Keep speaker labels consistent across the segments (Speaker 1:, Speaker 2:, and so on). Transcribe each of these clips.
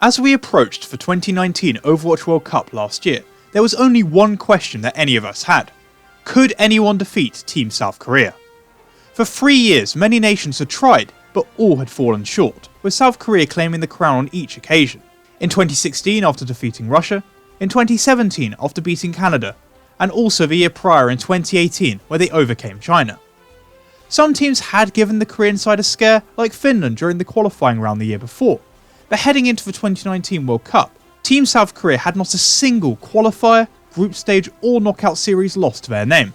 Speaker 1: As we approached the 2019 Overwatch World Cup last year, there was only one question that any of us had. Could anyone defeat Team South Korea? For 3 years, many nations had tried, but all had fallen short, with South Korea claiming the crown on each occasion. In 2016 after defeating Russia, in 2017 after beating Canada, and also the year prior in 2018 where they overcame China. Some teams had given the Korean side a scare, like Finland during the qualifying round the year before, but heading into the 2019 World Cup, Team South Korea had not a single qualifier, group stage or knockout series loss to their name.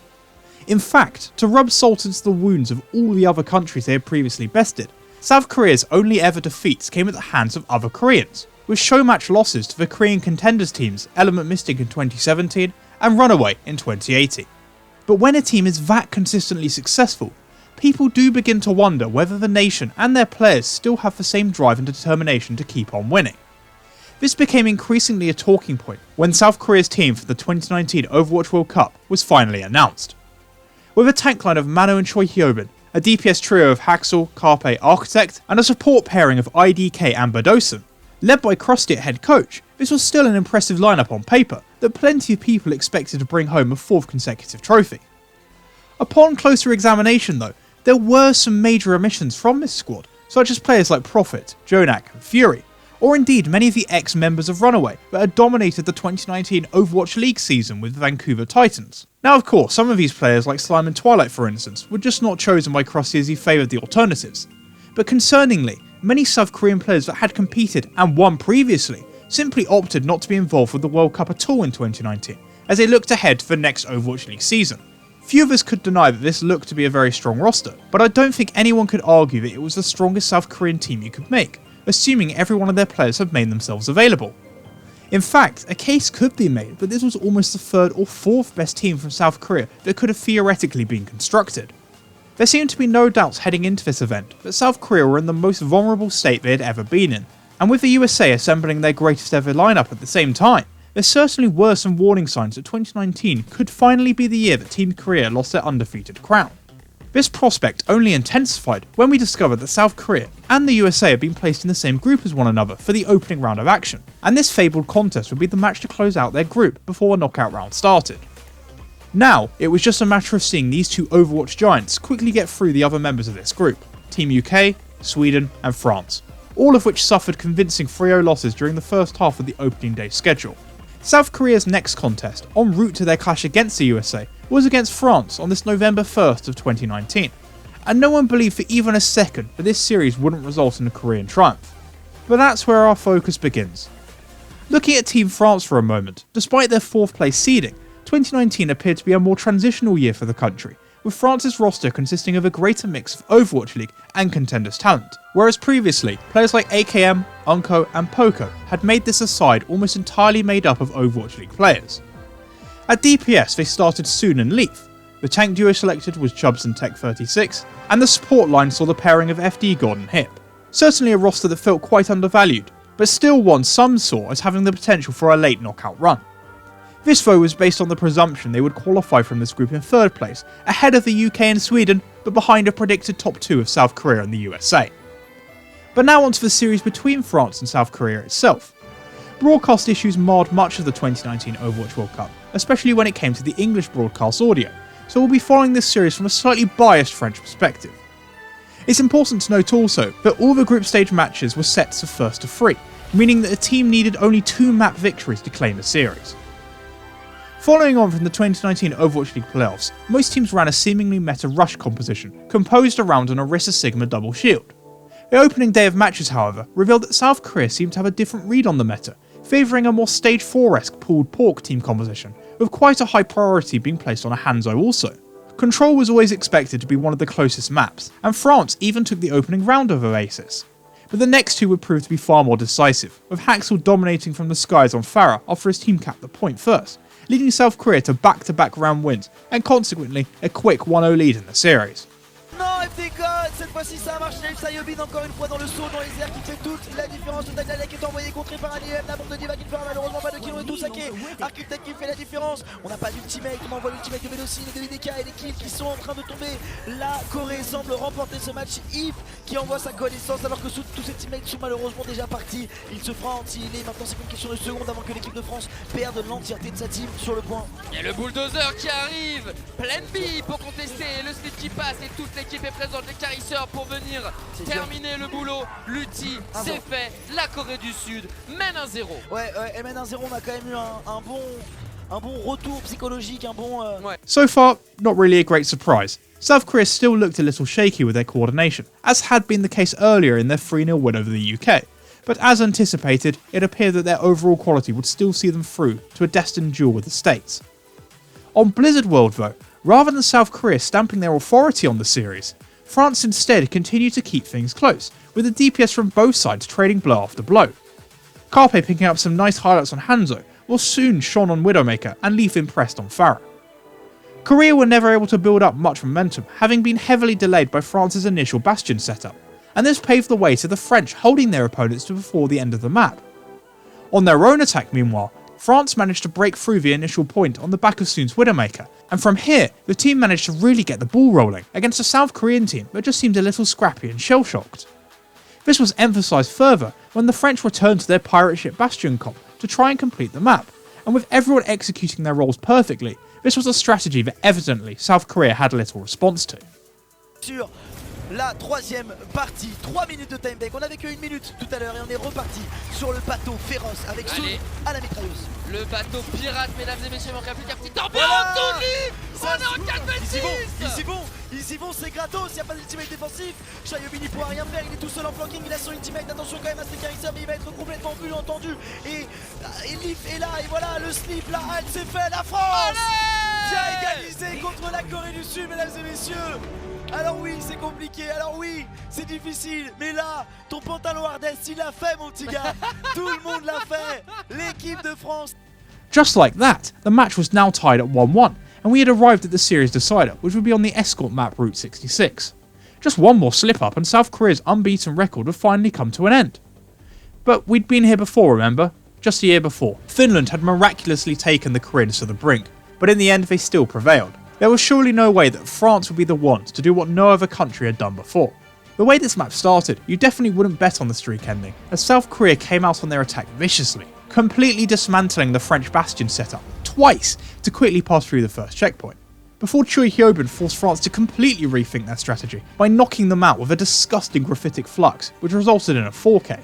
Speaker 1: In fact, to rub salt into the wounds of all the other countries they had previously bested, South Korea's only ever defeats came at the hands of other Koreans, with showmatch losses to the Korean contenders teams Element Mystic in 2017 and Runaway in 2018. But when a team is that consistently successful, people do begin to wonder whether the nation and their players still have the same drive and determination to keep on winning. This became increasingly a talking point when South Korea's team for the 2019 Overwatch World Cup was finally announced. With a tank line of Mano and Choi Hyobin, a DPS trio of Haxel, Carpe, Architect, and a support pairing of IDK and Badosan, led by Krusty at head coach, this was still an impressive lineup on paper that plenty of people expected to bring home a 4th consecutive trophy. Upon closer examination though, there were some major omissions from this squad, such as players like Prophet, Jonak and Fury, or indeed many of the ex-members of Runaway that had dominated the 2019 Overwatch League season with the Vancouver Titans. Now of course, some of these players like Slime and Twilight for instance, were just not chosen by Krusty as he favoured the alternatives. But concerningly, many South Korean players that had competed and won previously simply opted not to be involved with the World Cup at all in 2019, as they looked ahead to the next Overwatch League season. Few of us could deny that this looked to be a very strong roster, but I don't think anyone could argue that it was the strongest South Korean team you could make, assuming every one of their players had made themselves available. In fact, a case could be made that this was almost the 3rd or 4th best team from South Korea that could have theoretically been constructed. There seemed to be no doubts heading into this event that South Korea were in the most vulnerable state they had ever been in, and with the USA assembling their greatest ever lineup at the same time, there certainly were some warning signs that 2019 could finally be the year that Team Korea lost their undefeated crown. This prospect only intensified when we discovered that South Korea and the USA had been placed in the same group as one another for the opening round of action, and this fabled contest would be the match to close out their group before a knockout round started. Now, it was just a matter of seeing these two Overwatch giants quickly get through the other members of this group, Team UK, Sweden and France, all of which suffered convincing 3-0 losses during the first half of the opening day schedule. South Korea's next contest, en route to their clash against the USA, was against France on this November 1st of 2019, and no one believed for even a second that this series wouldn't result in a Korean triumph. But that's where our focus begins. Looking at Team France for a moment, despite their 4th place seeding, 2019 appeared to be a more transitional year for the country, with France's roster consisting of a greater mix of Overwatch League and contenders talent, whereas previously, players like AKM, Unko and Poco had made this a side almost entirely made up of Overwatch League players. At DPS they started Soon and Leaf, the tank duo selected was Chubbs and Tech36, and the support line saw the pairing of FD God and Hip. Certainly a roster that felt quite undervalued, but still one some saw as having the potential for a late knockout run. This though was based on the presumption they would qualify from this group in 3rd place, ahead of the UK and Sweden, but behind a predicted top 2 of South Korea and the USA. But now onto the series between France and South Korea itself. Broadcast issues marred much of the 2019 Overwatch World Cup, especially when it came to the English broadcast audio, so we'll be following this series from a slightly biased French perspective. It's important to note also that all the group stage matches were set to first to 3, meaning that a team needed only 2 map victories to claim the series. Following on from the 2019 Overwatch League playoffs, most teams ran a seemingly meta rush composition composed around an Orisa Sigma double shield. The opening day of matches, however, revealed that South Korea seemed to have a different read on the meta, favouring a more Stage 4-esque pulled pork team composition, with quite a high priority being placed on a Hanzo also. Control was always expected to be one of the closest maps, and France even took the opening round of Oasis. But the next two would prove to be far more decisive, with Haxel dominating from the skies on Pharah after his team capped the point first, leading South Korea to back-to-back round wins, and consequently a quick 1-0 lead in the series.
Speaker 2: Non, FD God, cette fois-ci ça a marché. Sayobin encore une fois dans le saut, dans les airs, qui fait toute la différence. Le Tagalek est envoyé contré par un IM. La bombe de Diva qui ne fera malheureusement pas de kill. On est tout saqué. Architect qui fait la différence. On n'a pas d'ultimate. On envoie l'ultimate de Vélocine et de IDK et les kills qui sont en train de tomber. La Corée semble remporter ce match. Yves qui envoie sa connaissance alors que tous ses teammates sont malheureusement déjà partis. Il se fera anti-healer. Maintenant c'est une question de secondes avant que l'équipe de France perde l'entièreté de sa team sur le point.
Speaker 3: Et le bulldozer qui arrive, plein B pour contester, le slip qui passe et toute l'équipe est présente, les carisseurs pour venir terminer le boulot. L'ulti, c'est fait, la Corée du Sud mène 1-0.
Speaker 2: Ouais, elle mène 1-0, on a quand même eu un bon retour psychologique, un bon...
Speaker 1: So far, not really a great surprise. South Korea still looked a little shaky with their coordination, as had been the case earlier in their 3-0 win over the UK. But as anticipated, it appeared that their overall quality would still see them through to a destined duel with the States. On Blizzard World though, rather than South Korea stamping their authority on the series, France instead continued to keep things close, with the DPS from both sides trading blow after blow. Carpe picking up some nice highlights on Hanzo, while Soon shone on Widowmaker and Leaf impressed on Pharah. Korea were never able to build up much momentum, having been heavily delayed by France's initial Bastion setup, and this paved the way to the French holding their opponents to before the end of the map. On their own attack meanwhile, France managed to break through the initial point on the back of Soon's Widowmaker, and from here the team managed to really get the ball rolling against a South Korean team that just seemed a little scrappy and shell-shocked. This was emphasised further when the French returned to their pirate ship Bastion comp to try and complete the map, and with everyone executing their roles perfectly, this was a strategy that evidently South Korea had little response to.
Speaker 2: Sur la troisième partie, 3 minutes de time break, on avait que 1 minute tout à l'heure et on est reparti sur le bateau féroce avec Soon à la mitrailleuse.
Speaker 3: Le bateau pirate, mesdames et messieurs, manque plus qu'un petit ambiance, Tony. On est en 4-26.
Speaker 2: Ils y vont, c'est gratos, il n'y a pas d'ultimate défensif. Sayobin il pourra rien faire, il est tout seul en flanking, il a son ultimate, attention quand même à ce carisseur, mais il va être complètement vu, entendu. Et Leaf est là, et voilà, le slip, la halte, c'est fait, la France vient égaliser contre la Corée du Sud, mesdames et messieurs. Alors oui, c'est compliqué, alors oui, c'est difficile, mais là, ton pantalon Hardest, il l'a fait mon petit gars. Tout le monde l'a fait, l'équipe de France.
Speaker 1: Just like that, the match was now tied at 1-1, and we had arrived at the series decider, which would be on the escort map Route 66. Just one more slip-up and South Korea's unbeaten record would finally come to an end. But we'd been here before, remember? Just a year before. Finland had miraculously taken the Koreans to the brink, but in the end they still prevailed. There was surely no way that France would be the ones to do what no other country had done before. The way this map started, you definitely wouldn't bet on the streak ending, as South Korea came out on their attack viciously, completely dismantling the French Bastion setup twice to quickly pass through the first checkpoint, before Choi Hyobin forced France to completely rethink their strategy by knocking them out with a disgusting graphitic flux, which resulted in a 4K.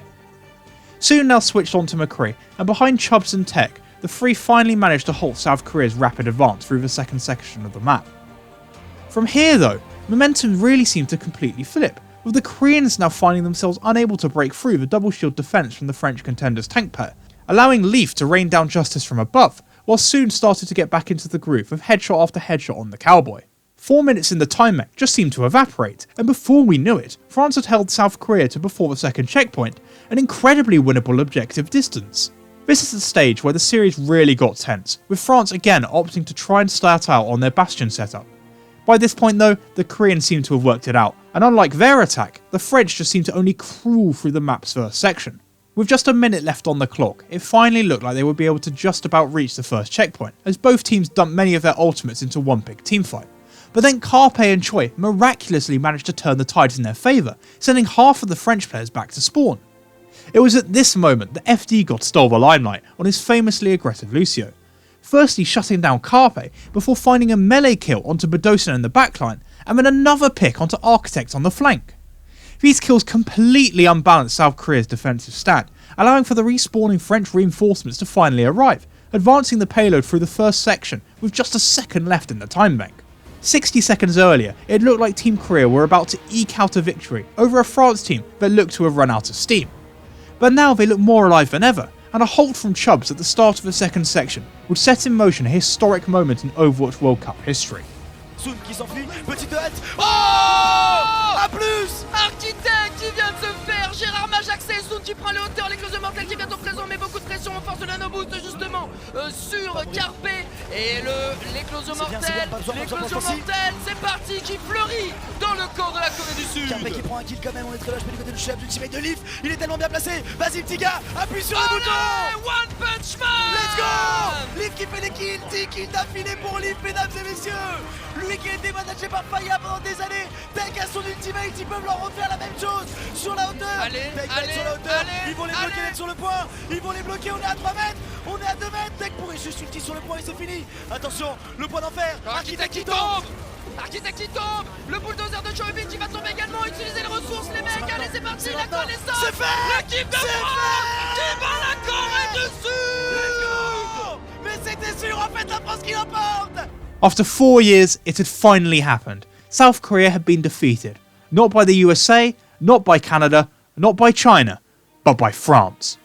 Speaker 1: Soon now switched on to McCree, and behind Chubbs and Tech, the three finally managed to halt South Korea's rapid advance through the second section of the map. From here though, momentum really seemed to completely flip, with the Koreans now finding themselves unable to break through the double shield defence from the French contenders' tank pair, allowing Leaf to rain down justice from above, while Soon started to get back into the groove with headshot after headshot on the Cowboy. 4 minutes in the time mech just seemed to evaporate, and before we knew it, France had held South Korea to before the second checkpoint, an incredibly winnable objective distance. This is the stage where the series really got tense, with France again opting to try and start out on their Bastion setup. By this point though, the Koreans seemed to have worked it out, and unlike their attack, the French just seemed to only crawl through the map's first section. With just a minute left on the clock, it finally looked like they would be able to just about reach the first checkpoint, as both teams dumped many of their ultimates into one big teamfight. But then Carpe and Choi miraculously managed to turn the tides in their favour, sending half of the French players back to spawn. It was at this moment that FD God stole the limelight on his famously aggressive Lucio, firstly shutting down Carpe before finding a melee kill onto Badosin in the backline, and then another pick onto Architect on the flank. These kills completely unbalanced South Korea's defensive stand, allowing for the respawning French reinforcements to finally arrive, advancing the payload through the first section with just a second left in the time bank. 60 seconds earlier, it looked like Team Korea were about to eke out a victory over a France team that looked to have run out of steam. But now they look more alive than ever, and a halt from Chubbs at the start of the second section would set in motion a historic moment in Overwatch World Cup history.
Speaker 2: Soon qui s'enfuit, petite hâte. Oh à plus.
Speaker 3: Architect qui vient de se faire, Gérard Majaxé, Soon qui prend les hauteurs, l'éclose mortelle qui vient au présent, mais beaucoup de pression en force de l'anoboost justement sur Carpe Et l'éclosion mortelle,
Speaker 2: offensive.
Speaker 3: c'est parti, qui fleurit dans le camp de la Corée du Sud.
Speaker 2: Carpet qui prend un kill quand même, on est très lâche du côté du chef, du teammate de Leaf, il est tellement bien placé, vas-y petit gars, appuie sur le bouton.
Speaker 3: One Punch Man.
Speaker 2: Let's go. Leaf qui fait les kills, 10 kills d'affilée pour Leaf, mesdames et messieurs. Lui qui a été managé par Faya pendant des années, Tech à son ultimate, ils peuvent leur refaire la même chose sur la hauteur.
Speaker 3: Allez,
Speaker 2: Tech va être sur la hauteur, ils vont les bloquer d'être sur le point, ils vont les bloquer, on est à 3 mètres, on est à 2 mètres, Tech pourrait juste ulti sur le point et c'est fini. Attention, le point d'enfer,
Speaker 3: Architect qui tombe. Architect qui tombe. Le bulldozer de Joevin qui va tomber également. Utiliser les ressources, les mecs. Allez, c'est parti. La connaissance.
Speaker 2: C'est fait.
Speaker 3: L'équipe de France qui bat la Corée du Sud.
Speaker 2: Mais c'était sûr, en fait, la France qui l'emporte.
Speaker 1: After 4 years, it had finally happened. South Korea had been defeated. Not by the USA, not by Canada, not by China, but by France.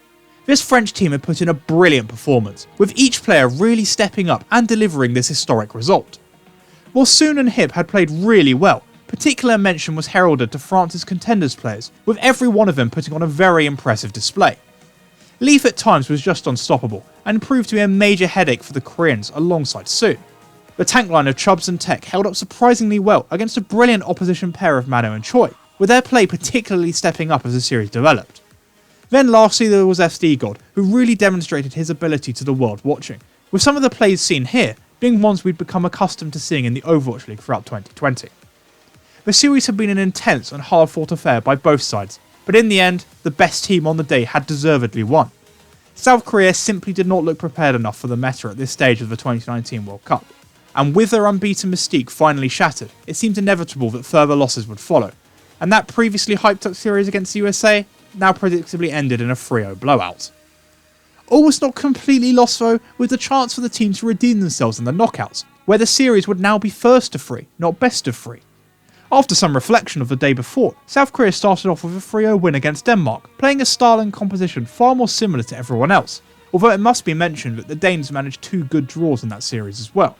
Speaker 1: This French team had put in a brilliant performance, with each player really stepping up and delivering this historic result. While Soon and Hip had played really well, particular mention was heralded to France's contenders players, with every one of them putting on a very impressive display. Leaf at times was just unstoppable, and proved to be a major headache for the Koreans alongside Soon. The tank line of Chubbs and Tech held up surprisingly well against a brilliant opposition pair of Mano and Choi, with their play particularly stepping up as the series developed. Then lastly there was SD God, who really demonstrated his ability to the world watching, with some of the plays seen here being ones we'd become accustomed to seeing in the Overwatch League throughout 2020. The series had been an intense and hard-fought affair by both sides, but in the end, the best team on the day had deservedly won. South Korea simply did not look prepared enough for the meta at this stage of the 2019 World Cup, and with their unbeaten mystique finally shattered, it seemed inevitable that further losses would follow, and that previously hyped up series against the USA now predictably ended in a 3-0 blowout. All was not completely lost though, with the chance for the team to redeem themselves in the knockouts, where the series would now be first of 3, not best of 3. After some reflection of the day before, South Korea started off with a 3-0 win against Denmark, playing a style and composition far more similar to everyone else, although it must be mentioned that the Danes managed 2 good draws in that series as well.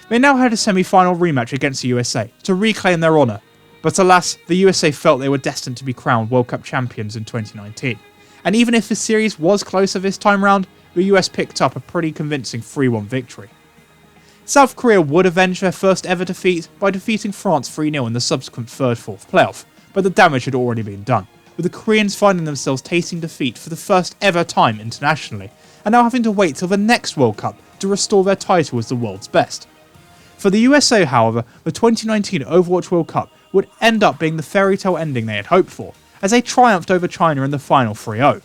Speaker 1: They now had a semi-final rematch against the USA to reclaim their honour, but alas, the USA felt they were destined to be crowned World Cup champions in 2019. And even if the series was closer this time round, the US picked up a pretty convincing 3-1 victory. South Korea would avenge their first ever defeat by defeating France 3-0 in the subsequent 3rd-4th playoff, but the damage had already been done, with the Koreans finding themselves tasting defeat for the first ever time internationally, and now having to wait till the next World Cup to restore their title as the world's best. For the USA, however, the 2019 Overwatch World Cup would end up being the fairy tale ending they had hoped for, as they triumphed over China in the final 3-0.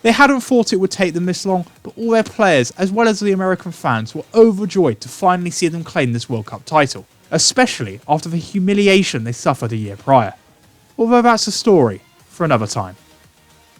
Speaker 1: They hadn't thought it would take them this long, but all their players, as well as the American fans, were overjoyed to finally see them claim this World Cup title, especially after the humiliation they suffered a year prior. Although that's a story for another time.